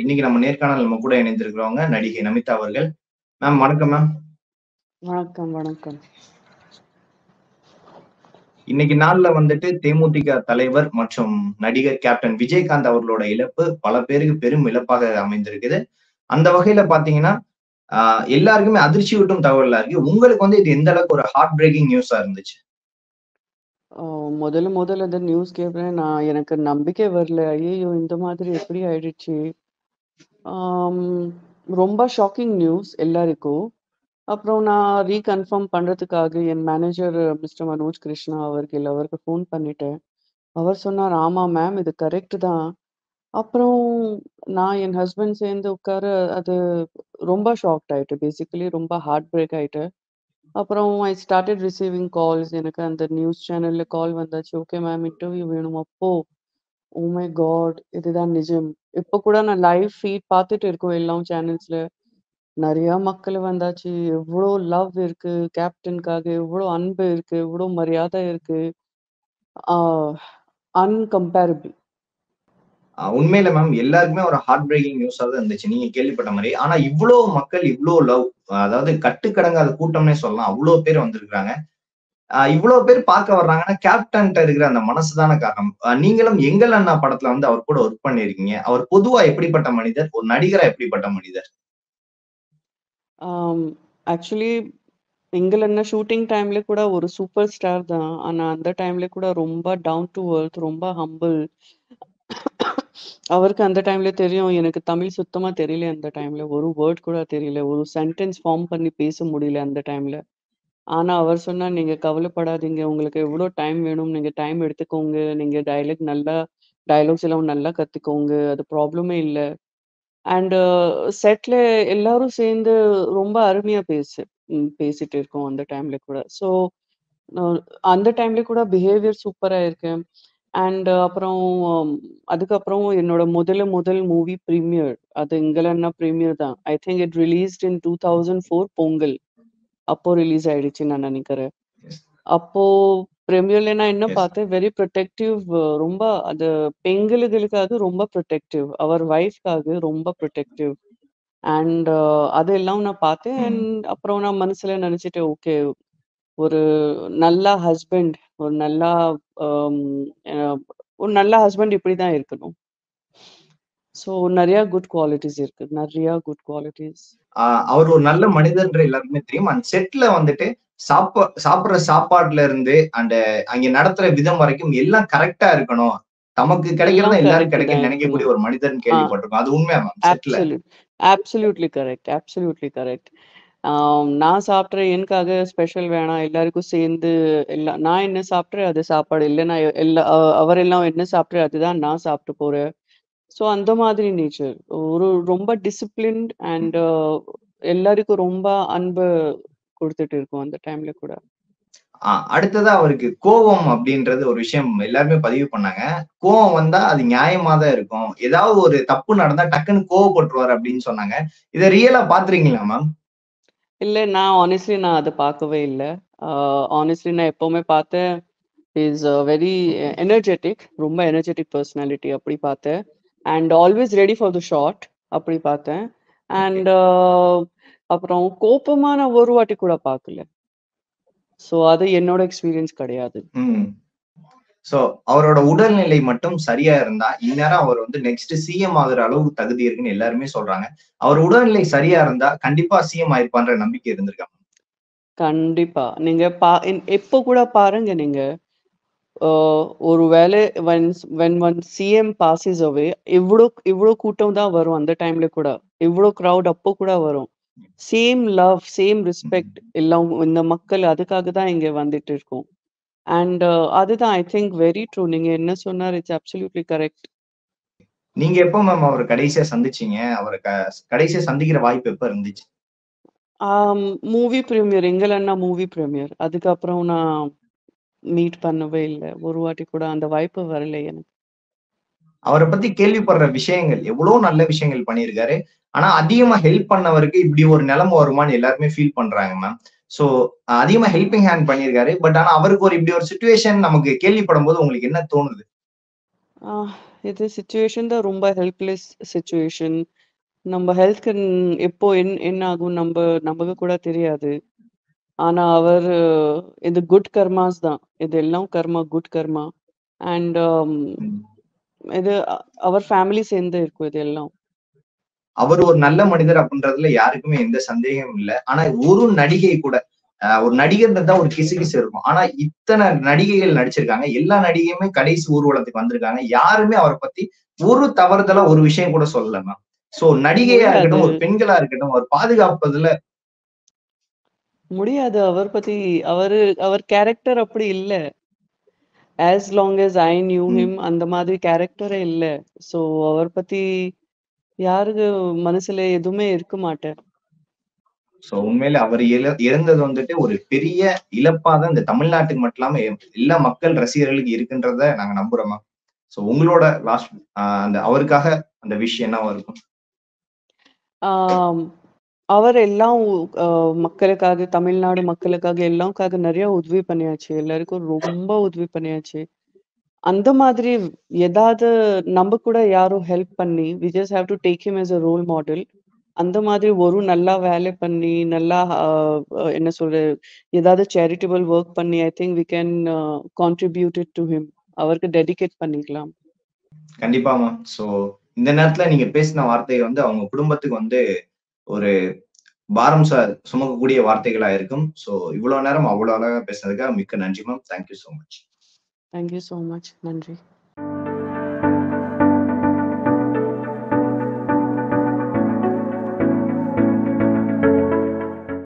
இன்னைக்கு நம்ம நேர்காணல் நம்ம கூட இணைந்திருக்கிறவங்க நடிகை நமிதா அவர்கள். மேம் வணக்கம் மேம். வணக்கம் வணக்கம். இன்னைக்கு நாள்ல வந்துட்டு தேமுதிக தலைவர் மற்றும் நடிகர் கேப்டன் விஜயகாந்த் அவர்களோட இழப்பு பல பேருக்கு பெரும் இழப்பாக அமைந்திருக்குது. அந்த வகையில பாத்தீங்கன்னா எல்லாருக்குமே அதிர்ச்சியூட்டும் தகவலா இருக்கு. உங்களுக்கு வந்து இது எந்த அளவுக்கு ஒரு ஹார்ட் பிரேக்கிங் நியூஸா இருந்துச்சு? முதல்ல இந்த நியூஸ் கேட்குறேன். எனக்கு நம்பிக்கை வரல. ஐயையோ! இந்த மாதிரி எப்படி ஆயிடுச்சு? ஆம், ரொம்ப ஷாக்கிங் நியூஸ் எல்லாருக்கும். அப்புறம் நான் ரீகன்ஃபார்ம் பண்றதுக்காக என் மேனேஜர் மிஸ்டர் மனோஜ் கிருஷ்ணா அவருக்கு ஃபோன் பண்ணிட்டேன். அவர் சொன்னார், "ஆமா மேம், இது கரெக்ட் தான்." அப்புறம் நான் என் ஹஸ்பண்ட் சேர்ந்து உட்கார அது ரொம்ப ஷாக்ட் ஆயிட்டு. பேசிக்கலி ரொம்ப ஹார்ட் பிரேக் ஆயிட்டு. அப்புறம் ஐ ஸ்டார்டட் ரிசீவிங் கால்ஸ். எனக்கு அந்த நியூஸ் சேனல்ல கால் வந்தாச்சு. ஓகே மேம், இன்டர்வியூ வேணும். அப்போ ஓ மை காட்! இதுதான் நிஜம். இப்போ கூட நான் லைவ் ஃபீட் பார்த்துட்டு இருக்கோம் எல்லா சேனல்ஸ்ல. நெறையா மக்கள் வந்தாச்சு. எவ்ளோ லவ் இருக்கு கேப்டனுக்காக, எவ்ளோ அன்பு இருக்கு, எவ்ளோ மரியாதை இருக்கு. ஆ அன்கம்பேரபிள். உண்மையில மேம் எல்லாருக்குமே ஒரு ஹார்ட் பிரேக்கிங் நியூஸா தான் இருந்துச்சு. நீங்க கேள்விப்பட்ட மாரி. ஆனா இவ்ளோ மக்கள் இவ்ளோ லவ் அதாவது கட்டுக்கடங்காத கூட்டம்னே சொல்லலாம். அவ்ளோ பேர் வந்திருக்காங்க. இவ்ளோ பேர் பார்க்க வர்றாங்கன்னா, கேப்டன்ட்ட இருக்கிற அந்த மனசு தான காரணம். நீங்களும் எங்கள் அண்ணா படத்துல வந்து அவர் கூட ஒர்க் பண்ணியிருக்கீங்க. அவர் பொதுவா எப்படிப்பட்ட மனிதர்? ஒரு நடிகரா எப்படிப்பட்ட மனிதர்? ஆக்சுவலி எங்கள் அண்ணா ஷூட்டிங் டைம்ல கூட ஒரு சூப்பர் ஸ்டார் தான். ஆனா அந்த டைம்ல கூட ரொம்ப டவுன் டூ எர்த், ரொம்ப ஹம்பிள். அவருக்கு அந்த டைம்ல தெரியும், எனக்கு தமிழ் சுத்தமா தெரியல அந்த டைம்ல. ஒரு வேர்ட் கூட தெரியல. ஒரு சென்டென்ஸ் ஃபார்ம் பண்ணி பேச முடியல அந்த டைம்ல. ஆனா அவர் சொன்னார், "நீங்க கவலைப்படாதீங்க. உங்களுக்கு எவ்ளோ டைம் வேணும், நீங்க டைம் எடுத்துக்கோங்க. நீங்க டயலாக்ஸ் எல்லாம் நல்லா கத்துக்கோங்க. அது ப்ராப்ளமே இல்ல." அண்ட் செட்ல எல்லாரும் சேர்ந்து ரொம்ப அருமையா பேசிட்டு இருக்கோம் அந்த டைம்ல கூட. ஸோ அ அந்த டைம்ல கூட பிஹேவியர் சூப்பரா இருக்கு. அண்ட் அப்புறம் அதுக்கப்புறம் என்னோட முதல் மூவி பிரீமியர். அது எங்கலன்னா பிரீமியர் தான். ஐ திங்க் இட் ரிலீஸ்ட் இன் 2004 பொங்கல். அப்போ ரிலீஸ் ஆயிடுச்சுன்னு நான் நினைக்கிறேன். அப்போ பிரீமியர்ல நான் என்ன எஸ். பார்த்தேன், வெரி புரொடெக்டிவ். ரொம்ப அது பெண்களுக்காக ரொம்ப புரொடெக்டிவ். அவர் வைஃப்காக ரொம்ப புரொடெக்டிவ். அண்ட் அதெல்லாம் நான் பார்த்தேன். ம். அண்ட் அப்புறம் நான் மனசுல நினைச்சுட்டேன், ஓகே, ஒரு நல்ல ஹஸ்பண்ட், ஒரு நல்லா அம் அ ஒரு நல்ல ஹஸ்பண்ட் இப்படிதான் இருக்கணும். ஸோ நெறையா குட் குவாலிட்டீஸ் இருக்கு. நெறையா குட் குவாலிட்டீஸ். அவர் ஒரு நல்ல மனிதர்ன்ற எல்லாருக்குமே தெரியும். அந்த செட்ல வந்துட்டு சாப்பிடுற சாப்பாடுல இருந்து அங்க நடத்துற விதம் வரைக்கும் எல்லாம் கரெக்ட்டா இருக்கணும். தமக்கு கிடைக்கிறத எல்லாம் எல்லாரும் கரெக்ட் தான் கிடைக்கும்னு நினைக்கக்கூடிய இருக்கணும். ஒரு மனிதர்ன்னு ஆ கேள்விப்பட்டிருக்கோம். அது உண்மையா மேம் செட்ல? Absolute absolutely correct. Absolutely correct. நான் சாப்பிட்றேன் எனக்காக ஸ்பெஷல் வேணாம். எல்லாருக்கும் சேர்ந்து நான் என்ன சாப்பிட்றேன் அது சாப்பாடு. இல்ல நான் அவரெல்லாம் என்ன சாப்பிட்றாரு அதுதான் நான் சாப்பிட்டு போறேன். ஸோ அந்த மாதிரி நேச்சர். ரொம்ப டிசிப்ளின்ட் அண்ட் எல்லாருக்கும் ரொம்ப அன்பு குடுத்துட்டு இருக்கோம் அந்த டைம்ல கூட. அடுத்ததா அவருக்கு கோவம் அப்படின்றது ஒரு விஷயம் எல்லாருமே பதிவு பண்ணாங்க. கோவம் வந்தா அது நியாயமா தான் இருக்கும். ஏதாவது ஒரு தப்பு நடந்தா டக்குன்னு கோவப்பட்டுருவாரு அப்படின்னு சொன்னாங்க. இத ரியலா பார்த்திருக்கீங்களா மேம்? இல்ல நான் அத பார்க்கவே இல்ல. ஆ ஹானஸ்ட்லி நான் எப்பவுமே பார்த்தேன், இஸ் வெரி எனர்ஜெட்டிக். ரொம்ப எனர்ஜெட்டிக் பெர்சனாலிட்டி அப்படி பார்த்தேன். And always ready for the shot அப்படி பார்த்தேன். ஓகே. அண்ட் அப்புறம் கோபமா நான் ஒரு வாட்டி கூட பார்க்கல. ஸோ அது என்னோட எக்ஸ்பீரியன்ஸ் கிடையாது. ம். சோ அவரோட உடல்நிலை மட்டும் சரியா இருந்தா, இந்நேரம் அவர் வந்து நெக்ஸ்ட் சிஎம் ஆகுற அளவுக்கு தகுதி இருக்குன்னு எல்லாருமே சொல்றாங்க. அவர் உடல்நிலை சரியா இருந்தா, கண்டிப்பா சிஎம் ஆயிருப்பார்ன்ற நம்பிக்கை இருந்திருக்கா? கண்டிப்பா. நீங்க எப்ப கூட பாருங்க நீங்க. அ ஒரு வேளை வென் ஒன் சிஎம் பாஸஸ் அவே இவ்ளோ இவ்ளோ கூட்டம் தான் வரும் அந்த டைம்ல கூட. இவ்ளோ கிரவுட் அப்போ கூட வரும். சேம் லவ், சேம் ரெஸ்பெக்ட் ம். எல்லாம் இந்த மக்கள் அதுக்காக தான் இங்க வந்துட்டு இருக்கோம். அண்ட் அதுதான் ஐ திங்க் வெரி ட்ரூ. நீங்க என்ன சொன்னார் இட்ஸ் அப்சல்யூட்லி கரெக்ட். நீங்க எப்ப மேம் அவர கடைசியா சந்திச்சீங்க? அவர கடைசியா சந்திக்கிற வாய்ப்பு எப்ப இருந்துச்சு? மூவி பிரீமியர் எங்கள் அண்ணா மூவி பிரீமியர். அதுக்கப்புறம் நான் மீட் பண்ணவே இல்ல. ஒரு வாட்டி கூட அந்த வாய்ப்பு வரல எனக்கு. அவர பத்தி கேள்விப்படுற விஷயங்கள், எவ்வளோ நல்ல விஷயங்கள் பண்ணியிருக்காரு. ஆனா அதிகமா ஹெல்ப் பண்ணவருக்கு இப்படி ஒரு நிலைமை வருமான்னு எல்லாருமே ஃபீல் பண்றாங்க மேம். சோ அதிகமா ஹெல்பிங் ஹேண்ட் பண்ணியிருக்காரு. பட் ஆனா அவருக்கு இப்படி ஒரு சிச்சுவேஷன் நமக்கு கேள்விப்படும்போது உங்களுக்கு என்ன தோணுது? ஆ இது சிச்சுவேஷன் தான் ரொம்ப ஹெல்ப்லெஸ் சிச்சுவேஷன். நம்ம ஹெல்த்க்கு எப்போ என்ன ஆகும் நமக்கு கூட தெரியாது. ஆனா அவரு இது குட் கர்மாஸ் தான். இதெல்லாம் கர்மா, குட் கர்மா. அண்ட் ம். இது அவர் ஃபேமிலி சேர்ந்து இருக்கும் இதெல்லாம். அவர் ஒரு நல்ல மனிதர் அப்படின்றதுல யாருக்குமே எந்த சந்தேகமும் இல்ல. ஆனா ஒரு நடிகை கூட ஒரு நடிகர்ன்றதா ஒரு கிசுகிசு இருக்கும். ஆனா இத்தனை நடிகைகள் நடிச்சிருக்காங்க. எல்லா நடிகையுமே கடைசி ஊர்வலத்துக்கு வந்திருக்காங்க. யாருமே அவர பத்தி ஒரு தவறுதலா ஒரு விஷயம் கூட சொல்லல மேம். சோ நடிகையா முடியாது. இருக்கட்டும், ஒரு பெண்களா இருக்கட்டும், அவர் பாதுகாப்பதுல முடியாது. அவர் கேரக்டர் அப்படி இல்ல. As long as I knew ம். ஹிம் அந்த மாதிரி கேரக்டரே இல்ல. ஸோ அவர் பத்தி யாருக்கு மனசுல எதுவுமே இருக்க மாட்டார். சோ உண்மையிலே அவர் இறந்தது வந்துட்டு ஒரு பெரிய இழப்பா தான் இந்த தமிழ்நாட்டுக்கு மட்டும் இல்லாம எல்லா மக்கள் ரசிகர்களுக்கு இருக்குன்றத நாங்க நம்புறோம் மேம். சோ உங்களோட லாஸ்ட் அந்த அவருக்காக அந்த விஷயம் என்னவா இருக்கும்? ஆம். அவர் எல்லாம் மக்களுக்காக, தமிழ்நாடு மக்களுக்காக எல்லாம்க்காக நெறைய உதவி பண்ணியாச்சு. எல்லாருக்கும் ரொம்ப உதவி பண்ணியாச்சு. அந்த மாதிரி ஏதாவது நம்ப கூட யாரும் ஹெல்ப் பண்ணி, we just have to take him as a role model. அந்த மாதிரி ஒரு நல்லா வேலை பண்ணி, நல்லா என்ன சொல்றது, ஏதாவது சேரிட்டபிள் வொர்க் பண்ணி, I think we can contribute it to him. அவருக்கு டெடிகேட் பண்ணிக்கலாம். கண்டிப்பா மேம். சோ இந்த நேரத்துல நீங்க பேசின வார்த்தை வந்து அவங்க குடும்பத்துக்கு வந்து ஒரு பாரம் சுமக்கக்கூடிய வார்த்தைகளா இருக்கும். சோ இவ்வளவு நேரம் அவ்வளவு அழகா பேசினதுக்காக மிக்க நன்றி ma'am. Thank you so much. Thank you so much. நன்றி.